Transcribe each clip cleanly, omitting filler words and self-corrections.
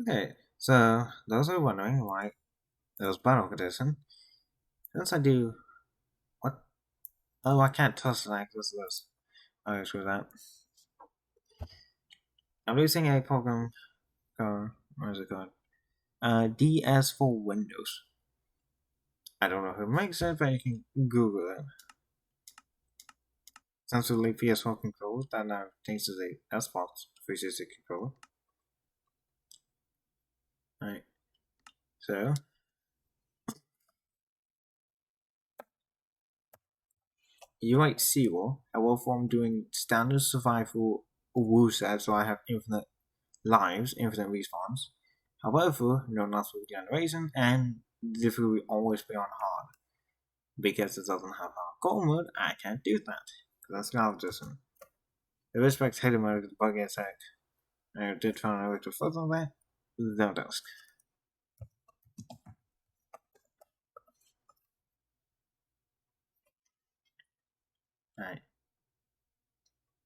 Okay, so those are wondering why there's Bedrock Edition. Since I do what? Oh, I can't touch the access this. Okay, screw that. I'm using a program called what is it called? DS for Windows. I don't know who makes it, but you can Google it. Essentially PS4 controls that now changed to the Xbox 360 controller. Right. So you write zero, however I'm doing standard survival rule set, so I have infinite lives, infinite respawns. However, no natural generation, and the difficulty will always be on hard. Because it doesn't have hardcore mode, I can't do that. Because that's not just the respect hater mode is buggy as heck. I did find a way to focus on that. Don't ask. Alright.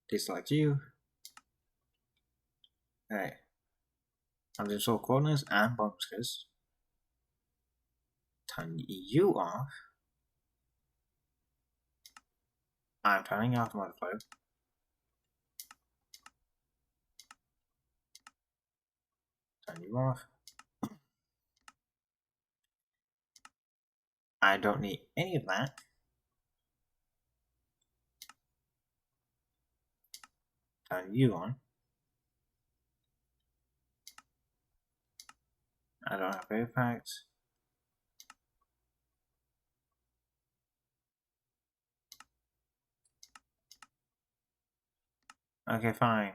Dislike you. Alright. I'm doing short corners and bonuses. Turn you off. I'm turning off multiplayer. Turn you off. I don't need any of that. Turn you on. I don't have impacts. Okay, fine.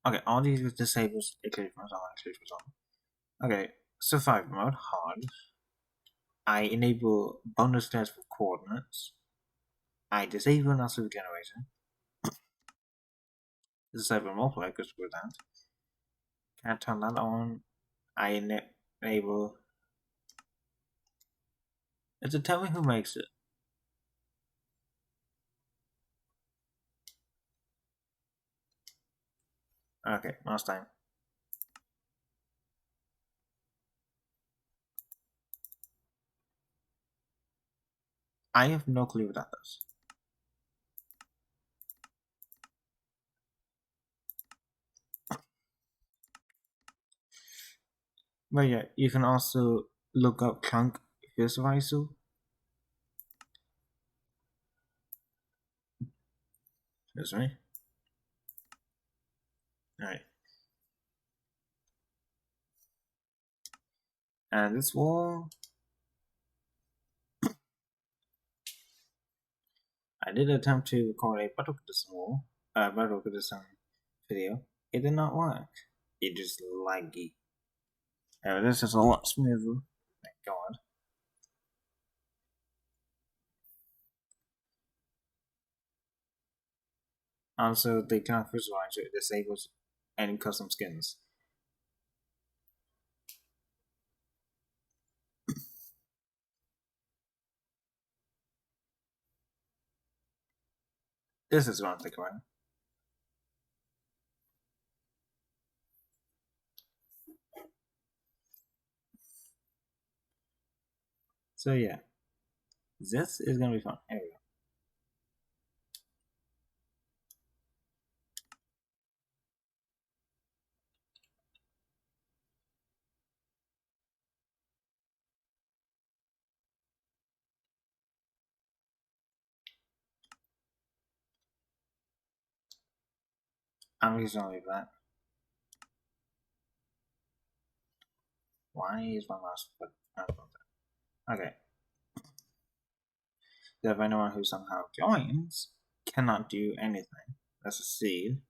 Okay, all these disables achievements are achievements on. Okay, survival mode, hard. I enable bonus tests for coordinates. I disable natural generation. Disable multiplayer because with that. Can't turn that on. I enable. It's a tell me who makes it. Okay, last time. I have no clue what that does. But yeah, you can also look up chunk visualizer. That's right. Alright. And this wall. I did attempt to record a Bedrock Edition video. It did not work. It just laggy. This is a lot smoother. Thank God. Also, the current visualizer disables any custom skins. This is what I'm thinking about. So yeah, this is gonna be fun. Here we go. I'm just gonna leave that. Why is my mouse put? Okay. So if anyone who somehow joins cannot do anything. That's a seed.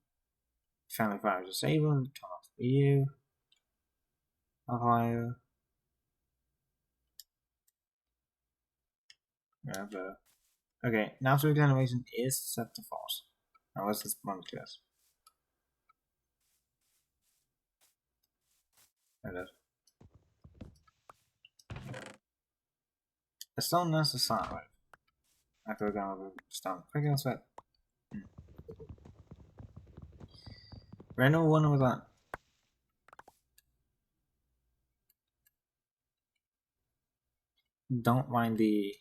Family fire disabled. Turn off view. Fire. Whatever. Okay, natural generation is set to false. Now what's this one class? There it is. It's still necessary. After we're gonna start quick and sweat. Random one with that. Don't mind the.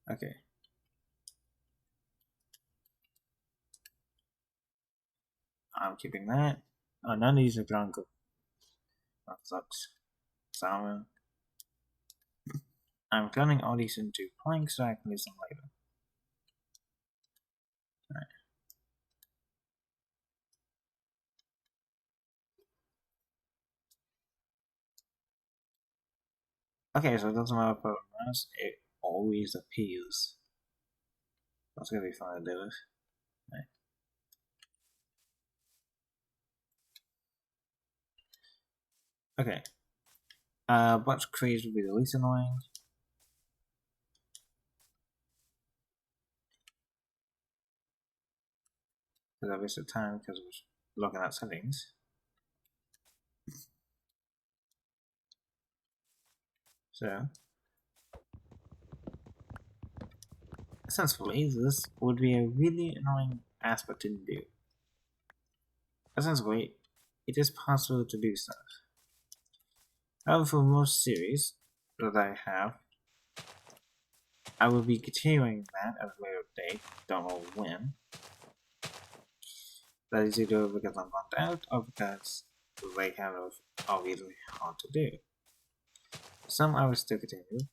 Okay. I'm keeping that. Oh, none of these are drunk. That sucks. Salmon. I'm turning all these into planks so I can use them later. Right. Okay, so it doesn't matter if it runs, it always appears. That's gonna be fun to do with. Right. Okay. Bunch craze would be the least annoying. Because I wasted time because I was looking at settings. So, essentially, this would be a really annoying aspect to do. Essentially, it is possible to do stuff. However, for most series that I have, I will be continuing that at a later date, don't know when. That is either because I'm burnt out or because they kind of are really hard to do. Some I will still continue,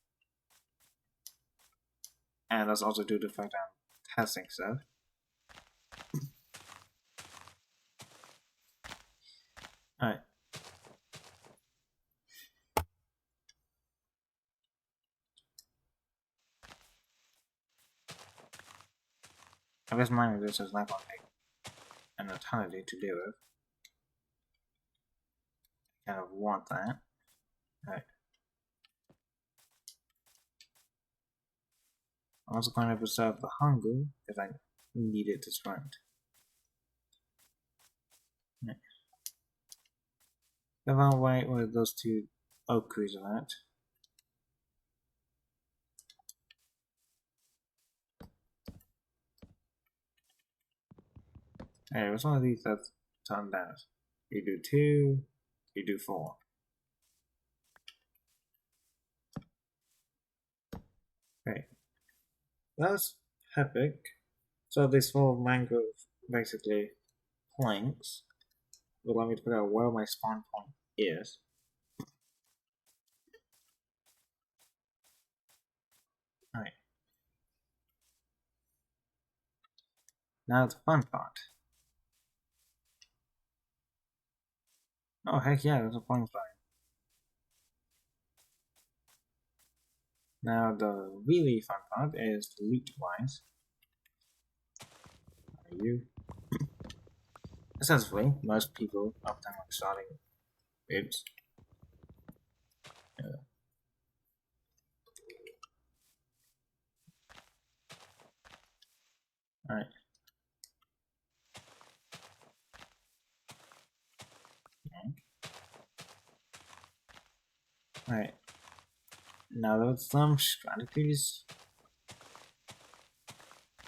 and that's also due to the fact I'm testing stuff. Alright. I guess mine this is not going to take an eternity to deal with. I kind of want that. Alright. I'm also going to preserve the hunger if I need it to sprint. Right. If I wait with those two oak trees are at. Hey, what's one of these that's turned down? You do 2, you do 4. Okay. That's epic. So this 4 mangrove basically planks will allow me to figure out where my spawn point is. Alright. Now the fun part. Oh heck yeah, there's a point fire. Now the really fun part is loot wise. Are you? Essentially, most people often like starting oops. Alright. Alright. Now there's some strategies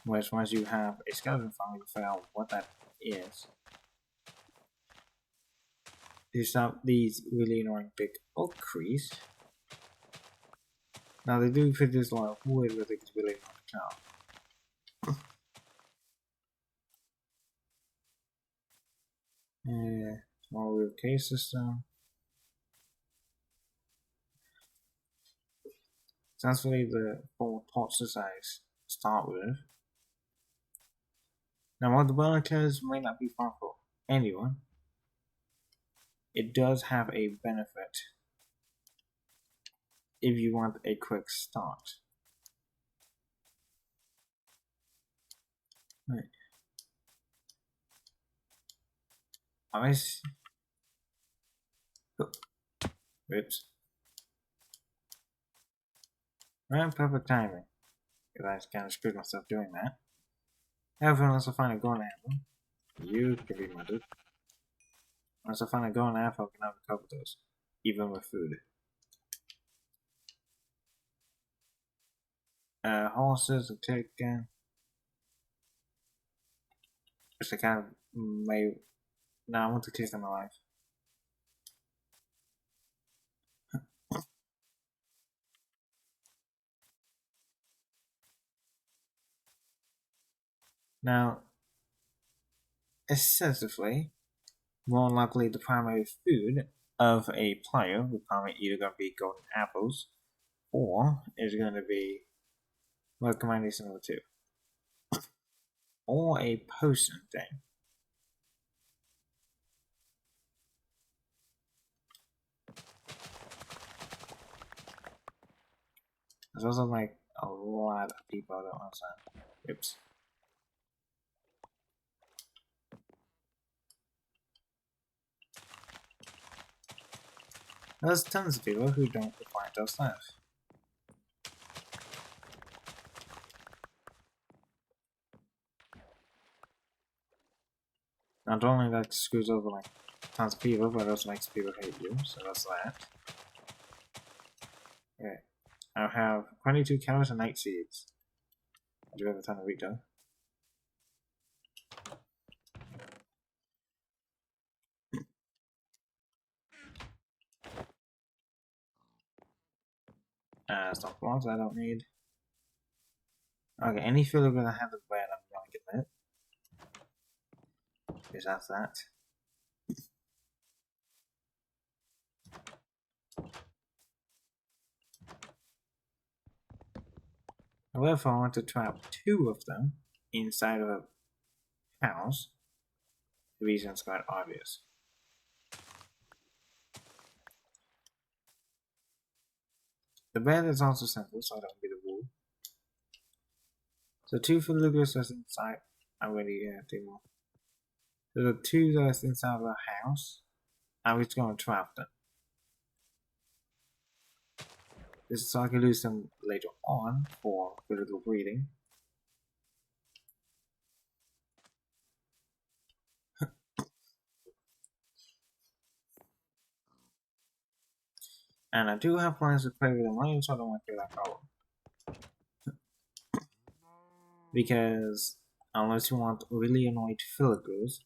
which once you have a skeleton farm you figure out what that is. You stop these really annoying big oak trees. Now they do produce a lot of wood, but it's really not to tell. Small wheel case system. Essentially the 4 boxes I start with. Now while the bonus may not be fun for anyone, it does have a benefit if you want a quick start. Right. Nice. Oops. Right, perfect timing. Because I kind of screwed myself doing that. Everyone wants to find a golden apple. You can be my dude. Once I find a golden apple, I can have a couple of those. Even with food. Horses are taken. Which I kind of may. Now I want to keep them alive. Now, essentially, more likely the primary food of a player would probably either going to be golden apples or is going to be recommendation number 2 or a potion thing. There's also like a lot of people that want to. Oops. There's tons of people who don't require those stuff. Not only that screws over like tons of people, but also makes people hate you, so that's that. Okay. I have 22 carrots and 8 seeds. I do have a ton of wheat though. Stock blocks I don't need. Okay, any filler gonna have the bread, I'm gonna get it. Because that's that. However, if I want to trap 2 of them inside of a house, the reason's quite obvious. The bed is also simple, so I don't get a wool. So 2 filibusters that's inside. I already have 2 more. So the 2 that's inside of the house, I'm just going to trap them. This is so I can lose them later on for critical breeding. And I do have plans to play with them later, so I don't want to do that problem. Because unless you want really annoyed filibusters,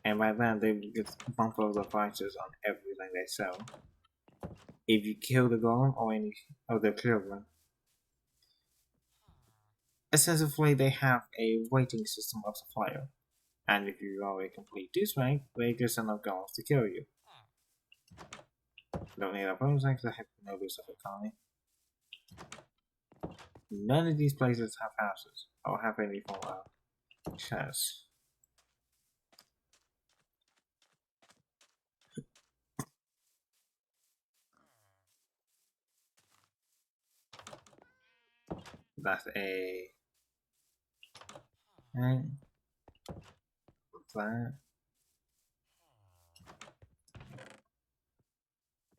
and by then they will get bump up the prices on everything they sell. If you kill the golem or any of their children. Essentially, they have a waiting system of supplier, and if you already complete this rank, they just send up golems to kill you. Don't need a bonus rank to have no boost of economy. None of these places have houses, or have any form of chests. That's a... Right. What's that?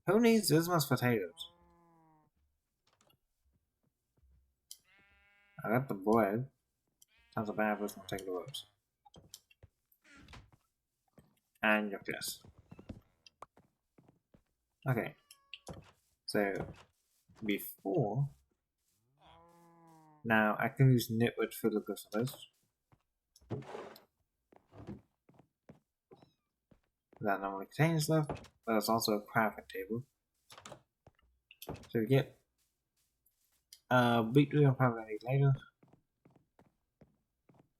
Who needs this much potatoes? I got the bread. Sounds a bad person to take the ropes. And your chest. Okay. So, before... Now, I can use Knitwood for the good for this. That normally contains stuff, but it's also a crafting table. So we get beetroot I'll probably need later.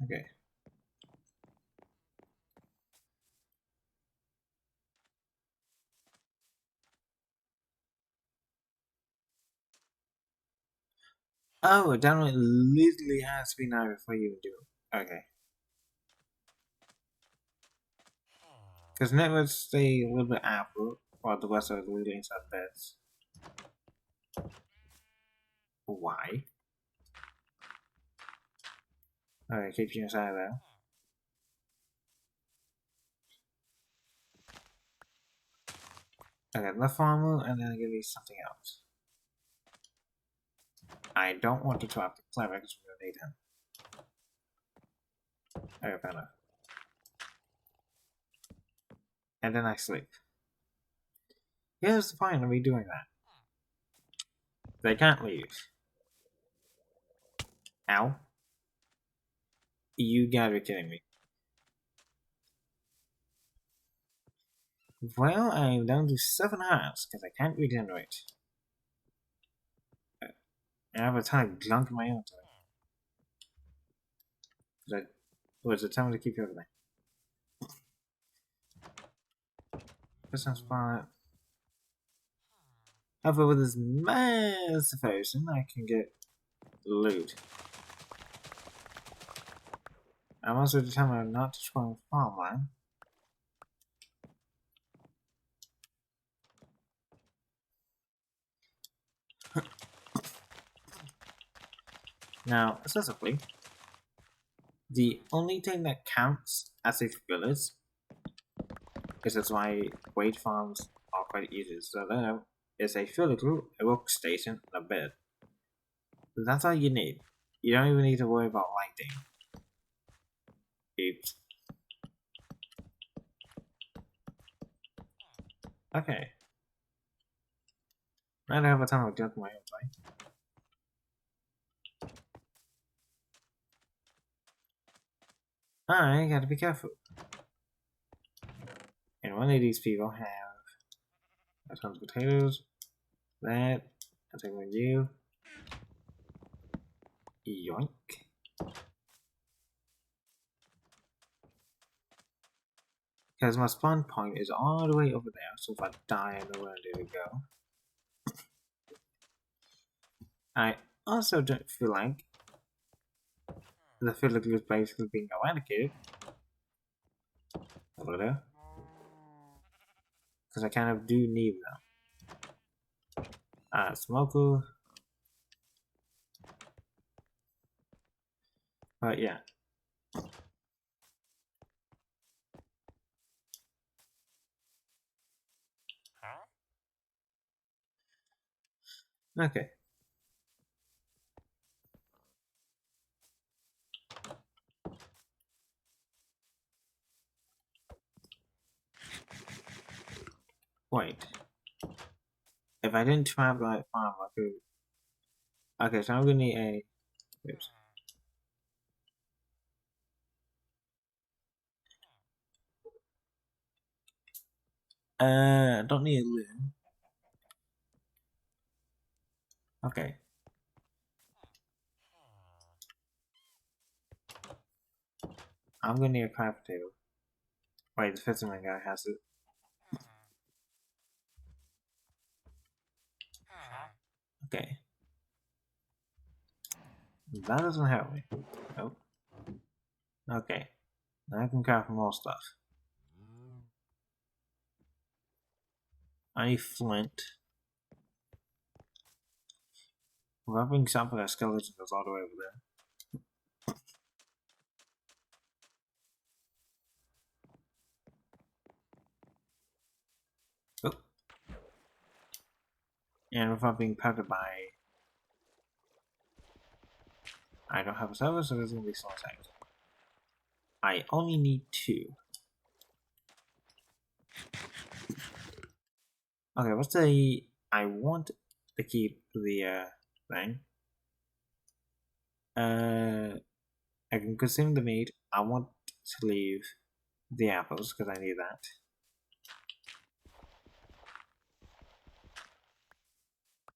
Okay. Oh, it download literally has to be now before you do it. Okay. Because networks stay a little bit after, while the rest are literally inside beds. Why? Okay, keep you inside there. Okay, the farmer, and then give me something else. I don't want to trap the clever because we're gonna need him. Okay, fair enough. And then I sleep. Here's the point of me doing that. They can't leave. Ow. You gotta be kidding me. Well, I'm down to 7 hearts because I can't regenerate. I have a ton of junk in my inventory. Was it time to keep everything? Distance spot. However, with this massive ocean, I can get loot. I'm also determined not to destroy farmland. Now, specifically, the only thing that counts as a village is that's why wait farms are quite easy. So there is a village, a workstation, and a bed. That's all you need. You don't even need to worry about lighting. Oops. Okay. I don't have a ton of junk in my own way. I gotta be careful. And one of these people have a ton of potatoes. That. I'll take one of you. Yoink. Because my spawn point is all the way over there, so if I die, I know where to go. I also don't feel like the village is basically being eradicated. Over there. Because I kind of do need them. Smoker. But yeah. Okay. Wait. If I didn't trap that farm, I could. Okay, so I'm gonna need a. Oops. Don't need a loom. Okay. I'm gonna need a craft table. Wait, the fisherman guy has it. Okay. That doesn't help me. Nope. Okay. Now I can craft more stuff. I need flint. Rubbing something that skeleton goes all the way over there. Oh. And without being peppered by. I don't have a server, so there's gonna be some seconds. I only need 2. Okay, what's the. I want to keep the thing. I can consume the meat. I want to leave the apples because I need that.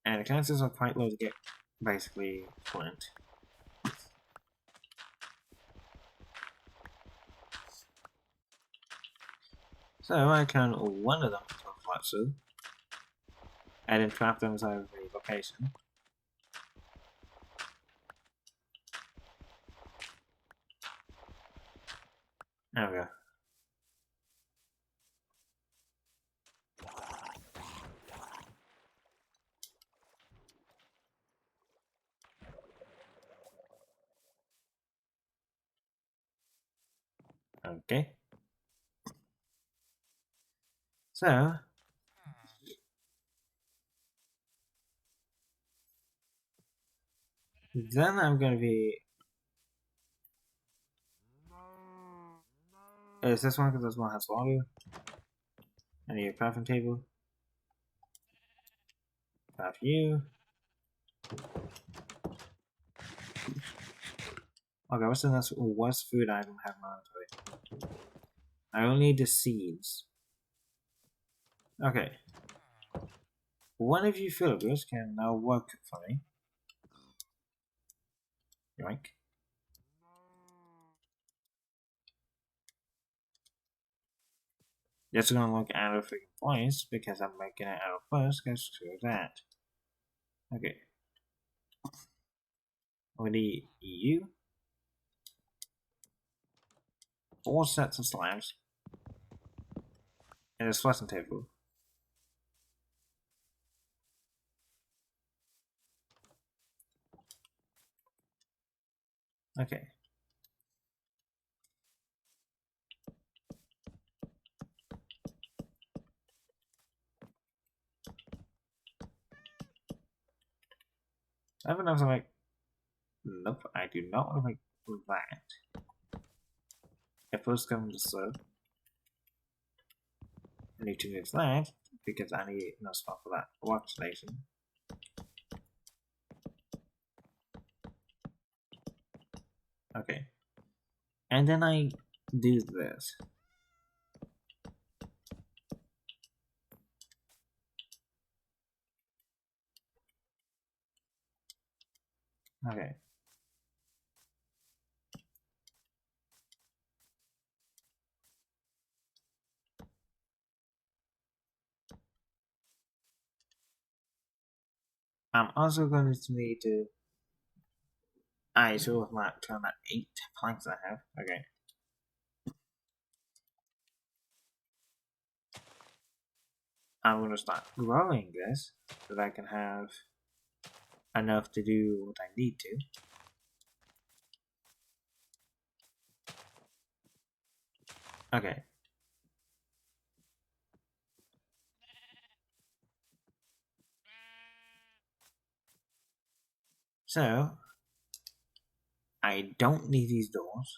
And the chances are quite low to get basically flint. So I turn one of them into a flat suit. And then trap them inside of the location. There we go. Okay. So then I'm gonna be. Is this one because this one has water? I need a crafting table. Craft you. Okay, what's the next? What's food item have in my inventory? I only need the seeds. Okay. One of you villagers can now work for me. Yoink. That's gonna look out of freaking place because I'm making it out of first, because screw that. Okay. We need you. 4 sets of slabs. And a slicing table. Okay. I have enough to make. Nope, I do not want to make that. I first come to serve. I need to move that because I need no spot for that workstation. Okay. And then I do this. Okay. I'm also going to need to. I sort of like turn that 8 planks I have. Okay. I'm going to start growing this so that I can have enough to do what I need to. Okay. So, I don't need these doors.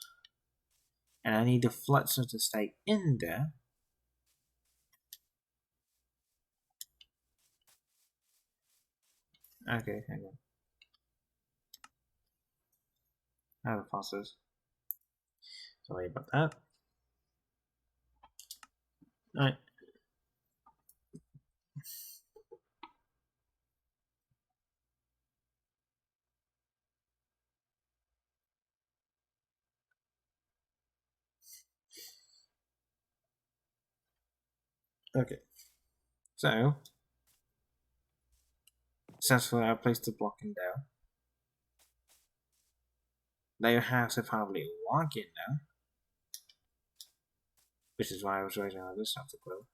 And I need the fluxer to stay in there. Okay, hang on. I have the faucets. Sorry about that. Alright. Okay. So, successfully I placed the blocking down. Now your house is probably walking now. Which is why I was waiting on this stuff to grow.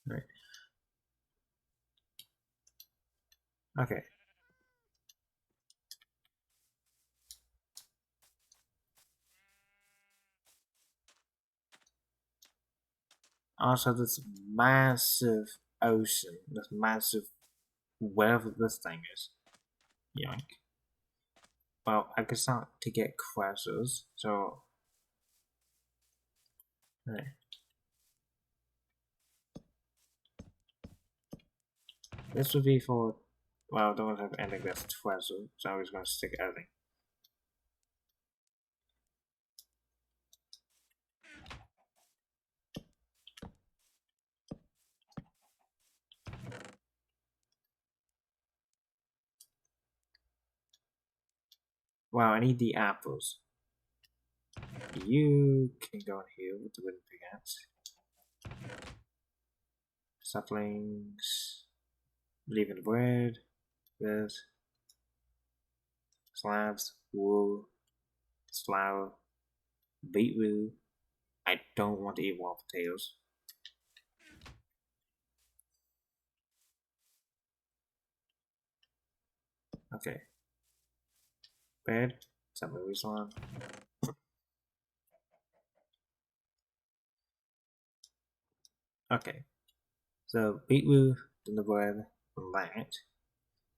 Right. Okay. Also, this massive ocean, this massive whatever this thing is. Yoink. Well, I can start to get crashes, so. Right. This would be for. Well, I don't have anything that's treasure, so I'm just gonna stick everything. Wow, I need the apples. You can go in here with the wooden pickaxe. Saplings. Leaving the bread. This. Slabs. Wool. Flour. Beetroot. I don't want to eat raw potatoes. Okay. Bed. Something we saw. Okay. So beetroot, then the bread, and that.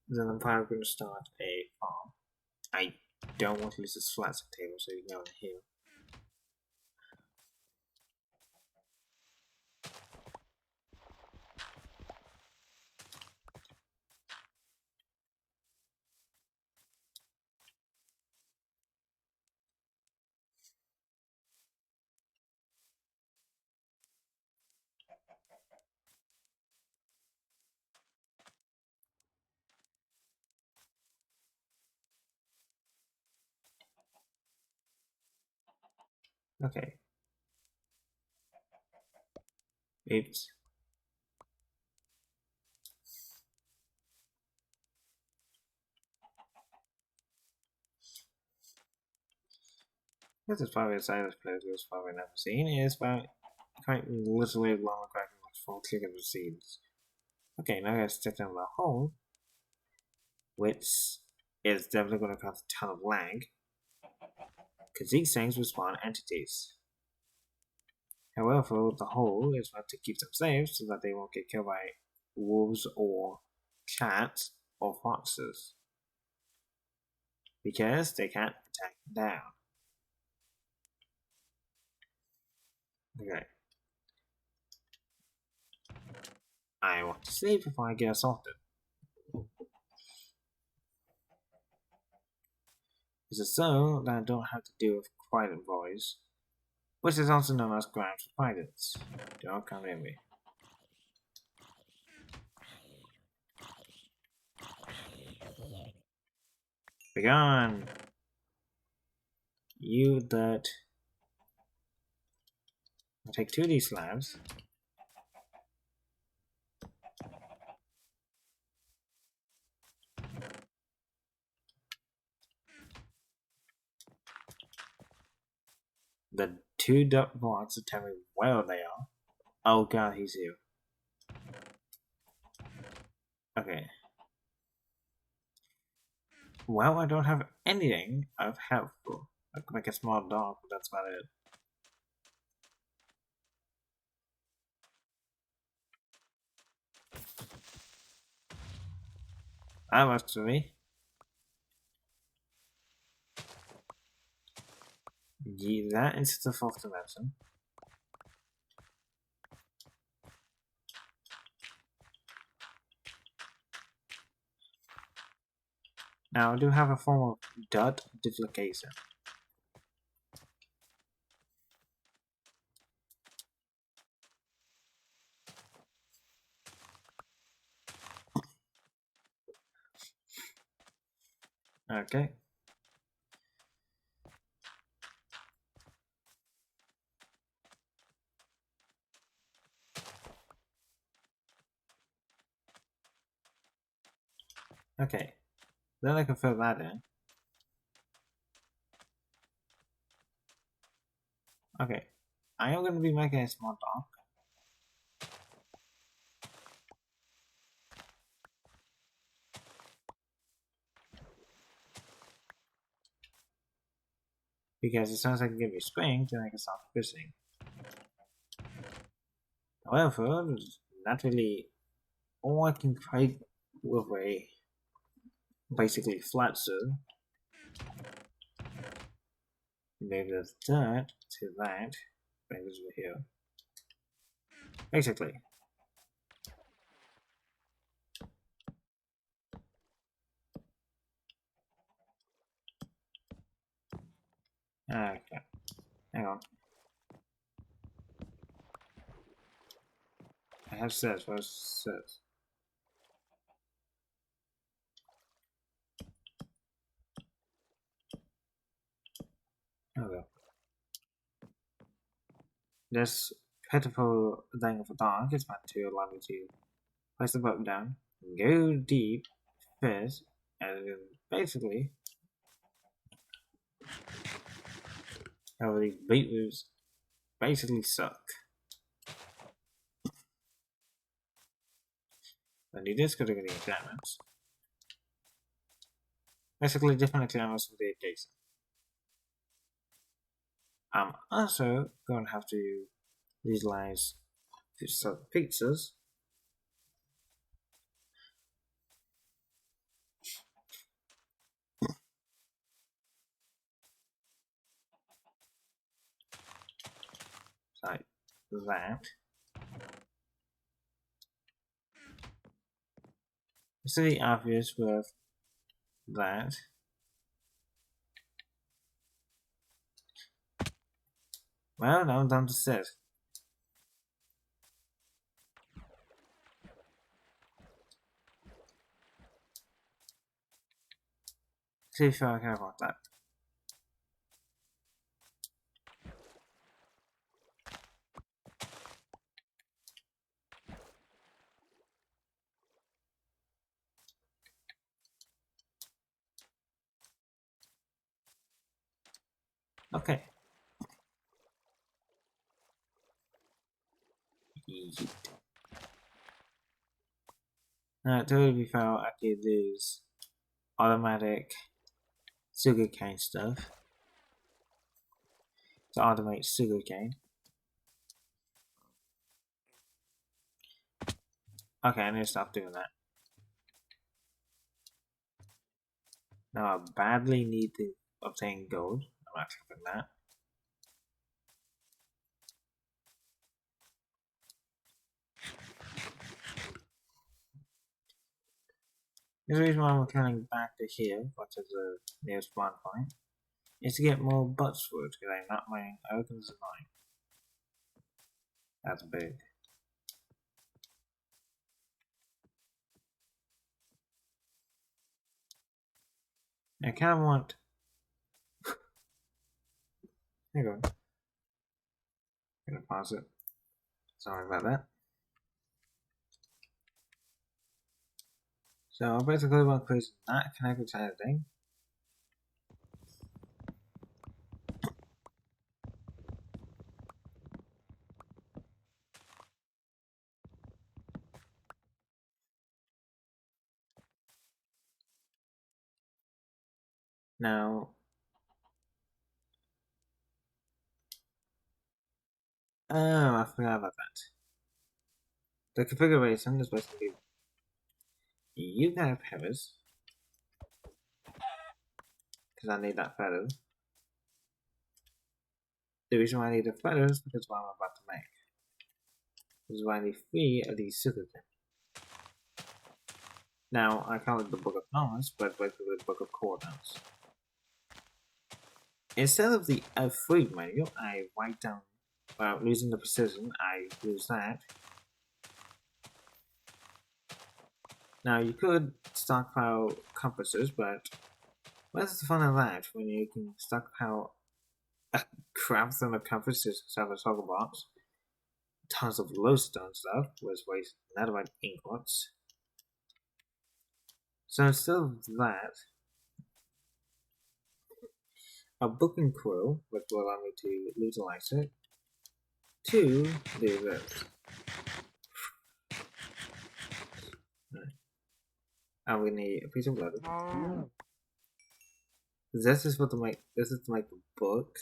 Then I'm probably going to start a farm. I don't want to lose this flat table, so you can go in here. Okay. Oops. This is probably a side of players who's probably never seen. It is about quite literally long cracking like 4 clicks of scenes. Okay, now I gotta stick down the hole, which is definitely gonna cause a ton of lag, because these things will spawn entities. However, the hole is meant to keep them safe so that they won't get killed by wolves or cats or foxes. Because they can't attack down. Okay. I want to save before I get assaulted. This is so that I don't have to deal with quiet voice, which is also known as ground for pilots. Don't come near me. Begone! You dirt. I'll take 2 of these slabs. The 2 duck blocks to tell me where they are. Oh god, he's here. Okay. Well, I don't have anything of helpful. I can make a small dog, but that's about it. That works for me. Yeah, that is the 4th dimension. Now, I do have a form of dot duplication. Okay. Okay. Then I can fill that in. Okay. I am going to be making a small dog. Because as soon as I can give me strength, then I can start fishing. However, not really all I can fight with a basically flat zone. Maybe that's that to that. Bring this over here. Basically. Okay. Hang on. I have says. What's says? Okay. This pitiful thing of a dog is meant to allow me to place the button down, go deep, fish, and basically, how these beetroots basically suck. And you just gotta get the enchantments. Basically, different enchantments for the adjacent. I'm also going to have to utilize pizzas. Like that. It's really obvious with that. Well, now I'm done to sit. See if I care about that. Okay. Yeet. Now, to be fair, I could use automatic sugarcane stuff to automate sugarcane. Okay, I need to stop doing that. Now, I badly need to obtain gold. I'm not clicking that. The reason why I'm returning back to here, which is the nearest spawn point, is to get more butts wood, because I'm not mining opens the mine. That's big. I kind of want. Hang on. I'm gonna pause it. Sorry about that. So basically, what I'm not connected to anything. Now, oh, I forgot about that. The configuration is basically you can have feathers, because I need that feather. The reason why I need the feathers is because what I'm about to make. This is why I need 3 of these sugarcane. Now, I call it the Book of Knowledge, but basically the Book of Coordinates. Instead of the F3 menu, I write down, well, using the precision, I use that. Now, you could stockpile compasses, but what's the fun of that when you can stockpile a crap ton of compasses inside a toggle box, tons of lowstone stuff, which weighs not about ingots. So instead of that, a booking crew, which will allow me to utilize it, to do this. And we need a piece of leather. This is to make the book.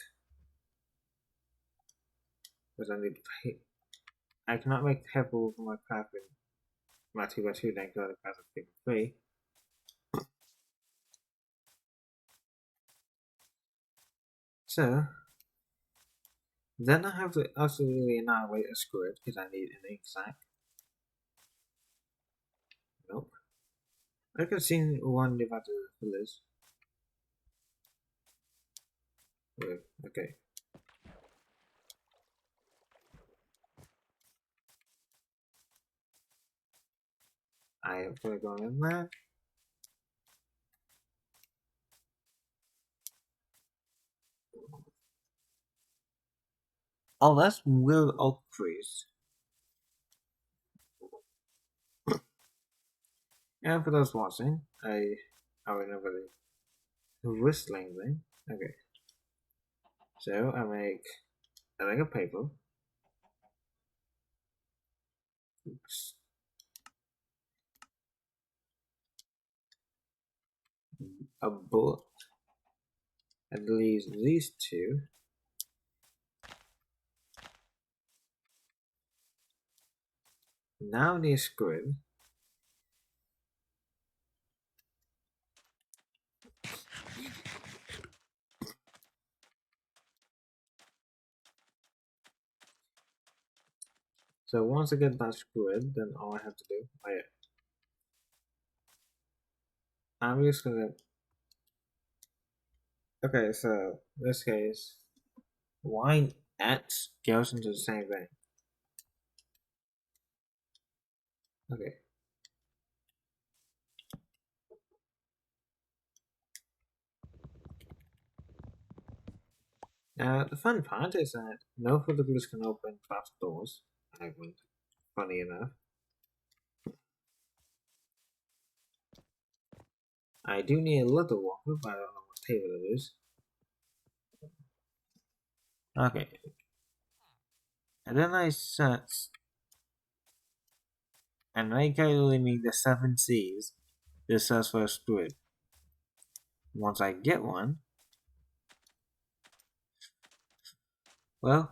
Because I need to pay. I cannot make pebble for my crafting. My 2x2 then because I have to 3. So then I have to absolutely annihilate a squid because I need an ink sac. Nope. I could have seen one about the village. Okay. I am gonna go in there. Oh, that's real oak trees. And for those watching, I remember the whistling thing. Okay. So I make a ring of paper. Oops. A bullet. At least these 2. Now the squid. So once I get that squid, then all I have to do, oh yeah. I'm just gonna, okay, so in this case, why X goes into the same thing? Okay. Now, the fun part is that no further glues can open fast doors. I went, funny enough. I do need a little water, but I don't know what table it is. Okay. And then I search, and they calculate me the 7 C's to search for a squid. Once I get one, well,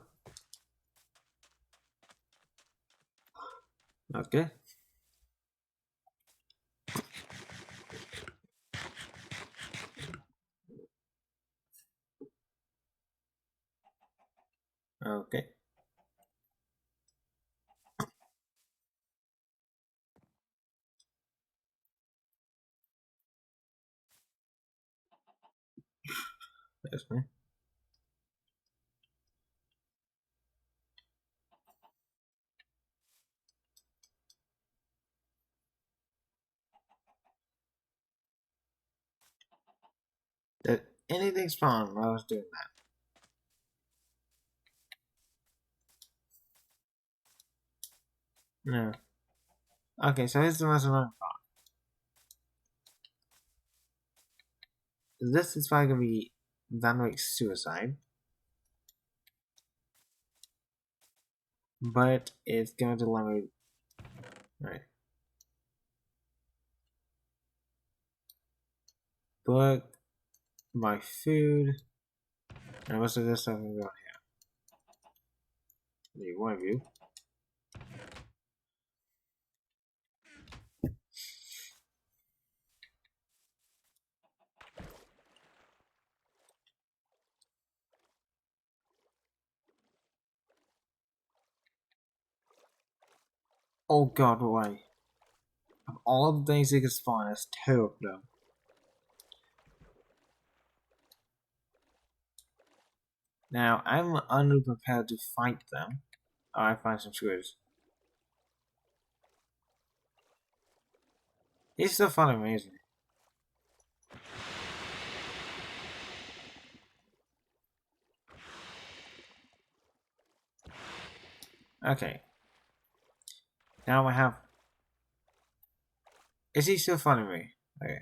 okay. Okay. That's me. Did anything spawn while I was doing that? No. Okay, so here's the most annoying part. This is probably gonna be Van Wyck's suicide, but it's going to let me. Right. Book, my food, and most of this stuff can go here. Need one of you. Oh god, why? Of all the things they could spawn, there's 2 of them. Now, I'm unprepared to fight them. Oh, I find some squids. It's still fun and amazing. Okay. Now I have. Is he still following me? Okay.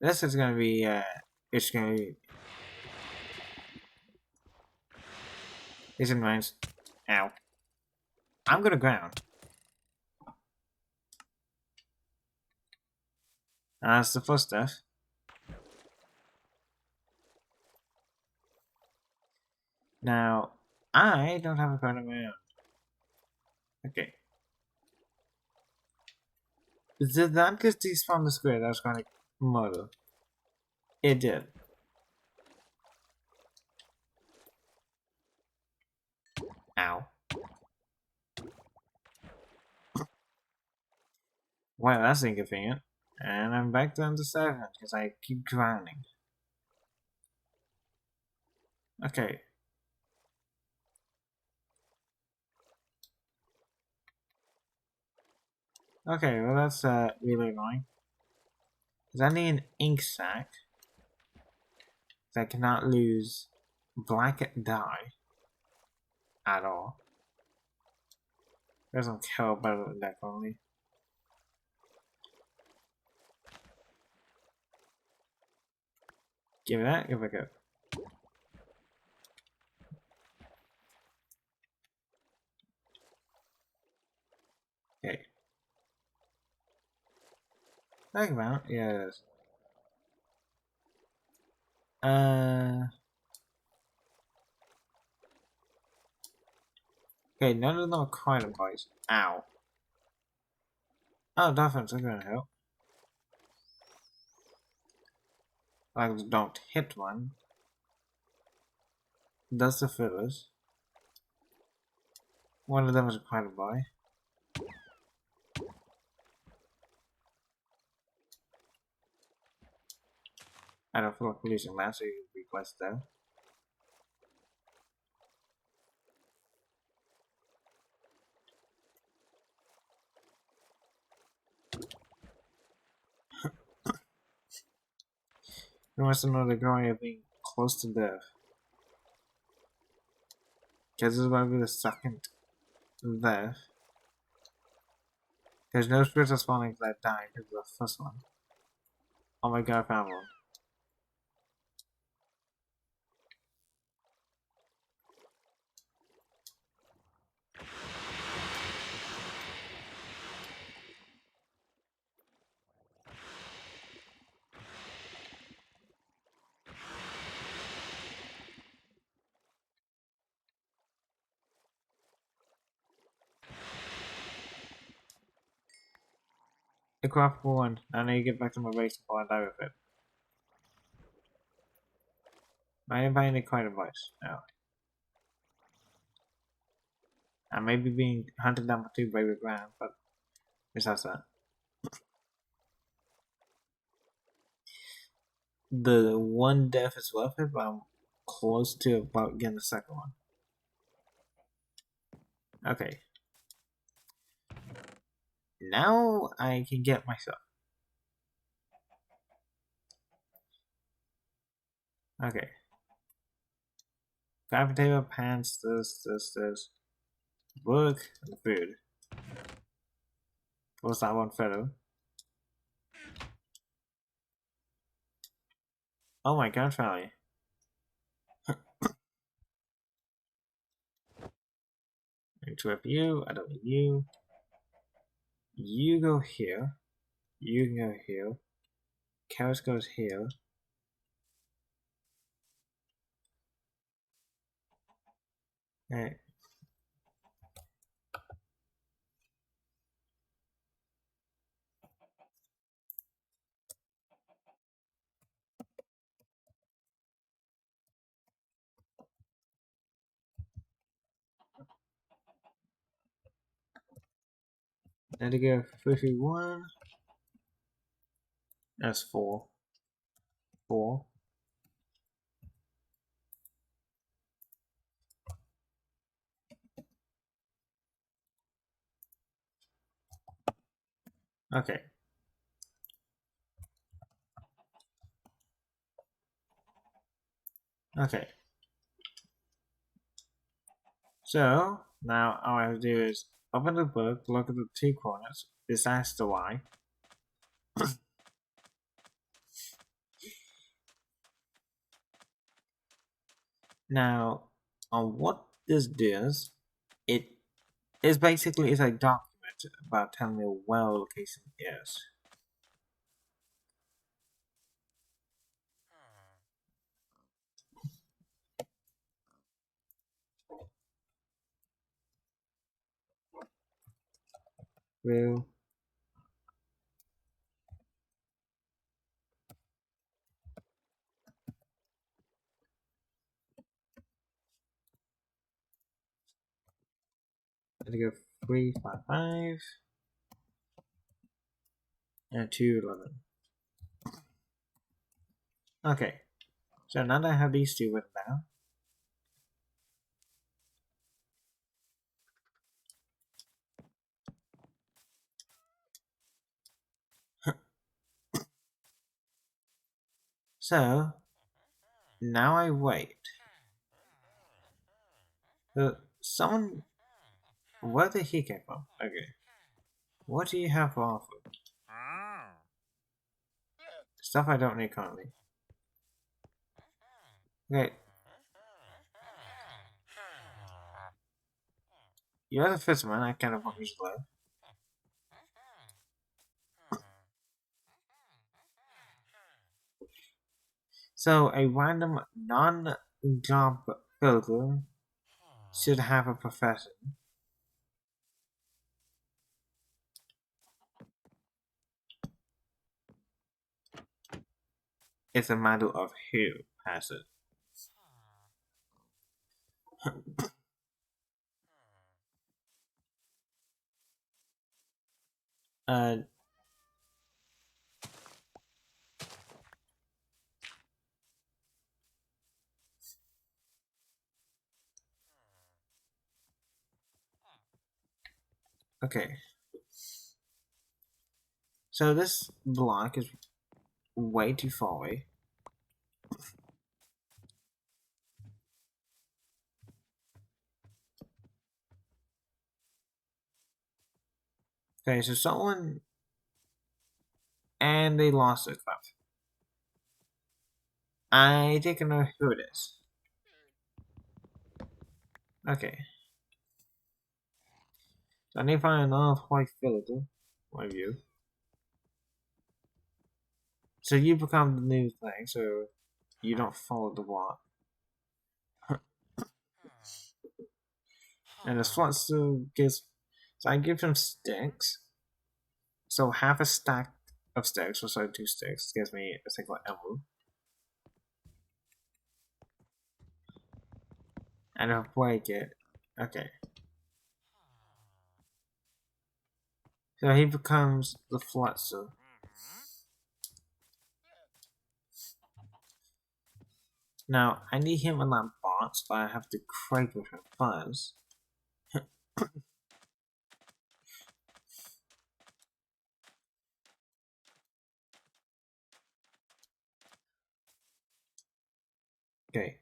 This is gonna be, it's gonna be. It's in range. Ow. I'm gonna ground. That's the first death. Now, I don't have a card of my own. Okay. Did that because despawn the squid I was gonna murder? It did. Ow. Well, that's inconvenient. And I'm back down to 7 because I keep drowning. Okay. Okay, well that's really annoying. Because I need an ink sac. I cannot lose black dye at all. Doesn't care about the deck only. Give me that, give it a go. Okay. Think about it. Yeah, it is. Okay, none of them are quite advice. Ow. Oh, dolphins are gonna help. Like, don't hit one. Does the fillers. One of them is quite a boy. I don't feel like losing that, so you request though. Who wants to know the glory of being close to death? Because this is going to be the second death. There's no spirits are spawning that die because of the first one. Oh my god, I found one. craftable one. I need to get back to my base before I die with it. I didn't buy any quite advice. No. I may be being hunted down by 2 baby ground, but besides that. The one death is worth it, but I'm close to about getting the second one. Okay. Now I can get myself. Okay. Coffee table, pants, this. Book, and food. What's that one fellow? Oh my god, family. Interrupt you, I don't need you. You go here. You can go here. Carrots goes here. Alright. Let it go 331. That's 4. 4. Okay. Okay. So, now all I have to do is open the book, look at the 2 corners, decide the why. Now, on what this does, it is basically a document about telling me where the location is. Real. Let it go 355 and 211. Okay, so now that I have these 2 written down, so now I wait. Someone, where did he come from? Okay, what do you have for offer? Stuff I don't need currently. Okay, you're the fisherman. I kind of want you to live. So a random non-job pilgrim should have a profession. It's a matter of who has it. uh, okay. So this block is way too far away. Okay, so someone and they lost their stuff. I think I know who it is. Okay. So I need to find another white villager. One of you. So you become the new thing, so you don't follow the block. And the SWAT still gives. So I give him sticks. So half a stack of sticks, or so 2 sticks, gives me a single emerald. And if I break it, okay. So he becomes the Fluxer. Now, I need him in that box, but I have to trade with him first. Okay.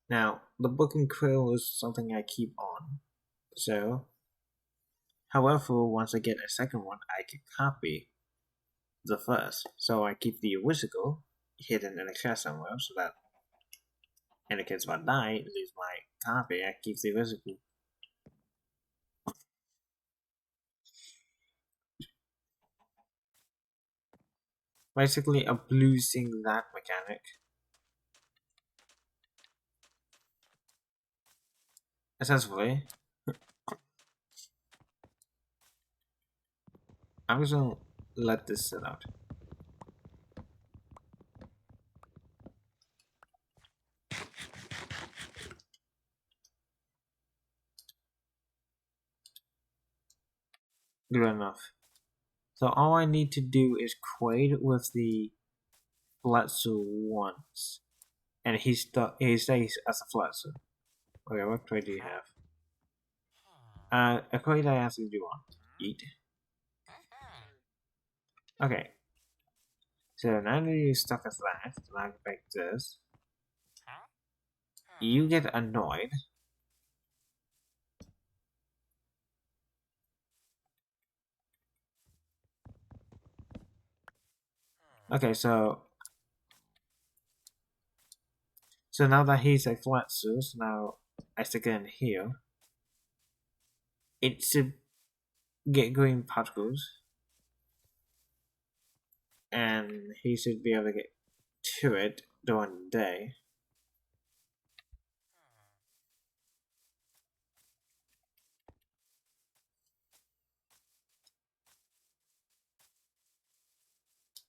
Now, the book and quill is something I keep on. So, however, once I get a second one, I can copy the first. So I keep the original hidden in a chest somewhere, so that in the case if I die, lose my copy, I keep the original. Basically, a bluesing that mechanic. Essentially, I'm just gonna let this sit out. Good enough. So all I need to do is trade with the Fletcher once, and he stays as a Fletcher. Okay, what trade do you have? A trade I actually do want. Eat. Okay. So now that you're stuck as that, like this, you get annoyed. Okay, so now that he's a Fletcher, now I stick it in here. It should get green particles, and he should be able to get to it during the day.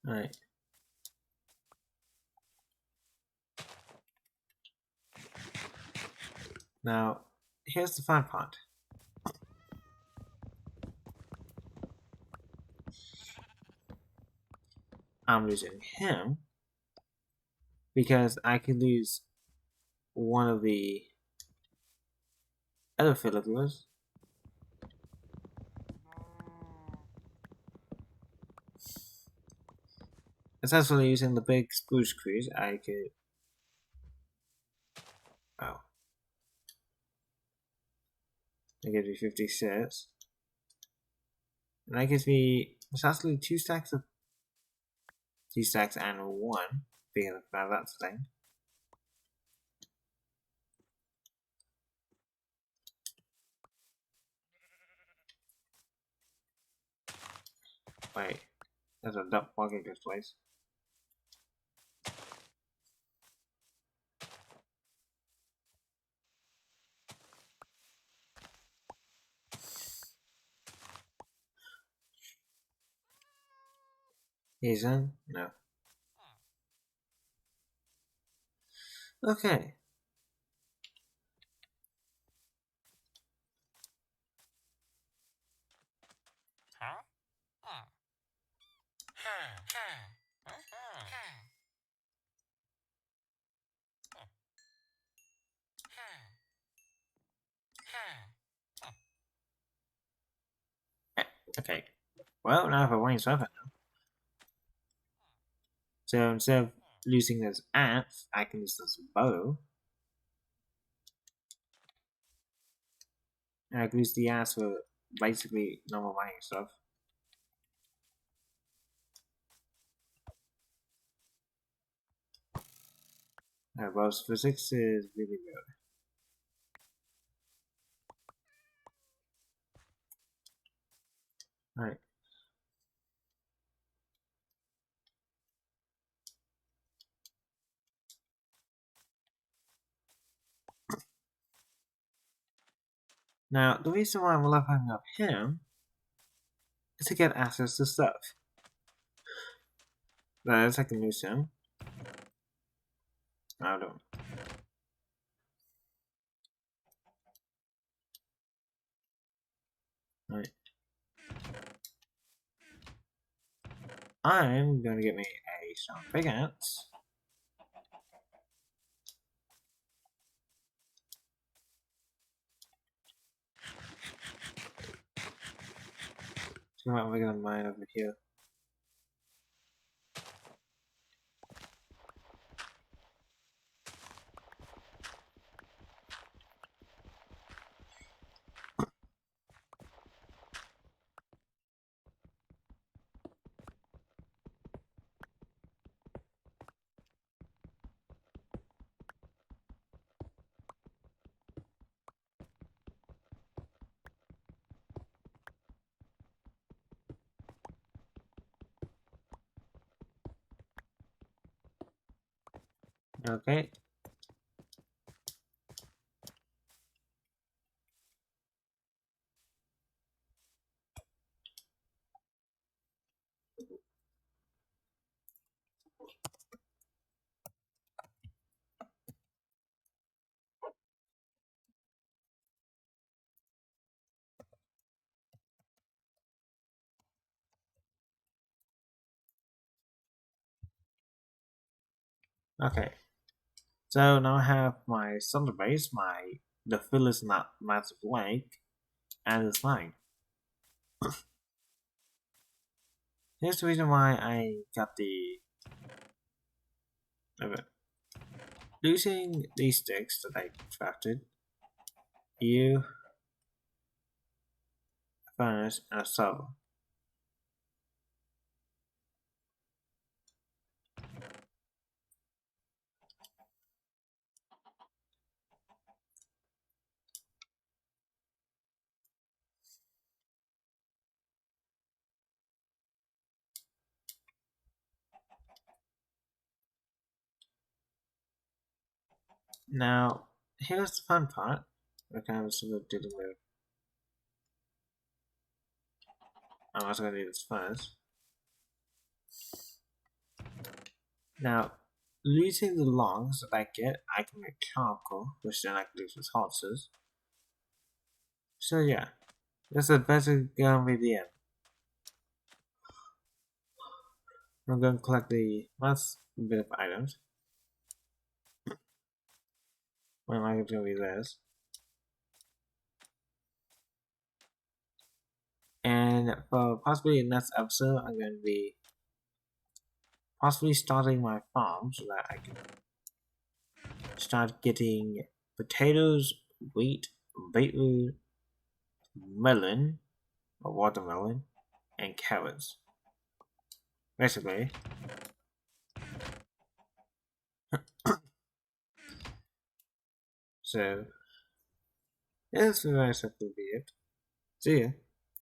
Alright. Now, here's the fun part. I'm losing him because I could lose one of the other villagers. Essentially, using the big spruce trees, I could. Oh. That gives me 56. And that gives me essentially 2 stacks of 2 stacks and 1. Because now that's the thing. Wait, there's a duck walking this place. He's in? No. Okay. Okay. Well, now I have a range weapon now. So instead of using this axe, I can use this bow. And I can use the axe for basically normal mining stuff. Bow's physics is really good. Alright. Now, the reason why I'm leveling up him to get access to stuff. Let's take a new sim. I don't. Right. I'm gonna get me a strong pickaxe. So we're gonna mine over here. Okay. Okay. So now I have my thunder base, the village not massive lake, and it's mine. Here's the reason why I got the okay. Using these sticks that I crafted, you furnace and a shovel. Now, here's the fun part. Okay, I'm sort of dealing with. I'm also gonna do this first. Now, using the logs that I get, I can make charcoal, which then I can use as horses. So yeah, that's a better gonna be the end. I'm gonna collect the last bit of items. My market's gonna be this. And for possibly next episode, I'm gonna be possibly starting my farm so that I can start getting potatoes, wheat, beetroot, melon, or watermelon, and carrots. Basically, so this is very simply be it. See ya.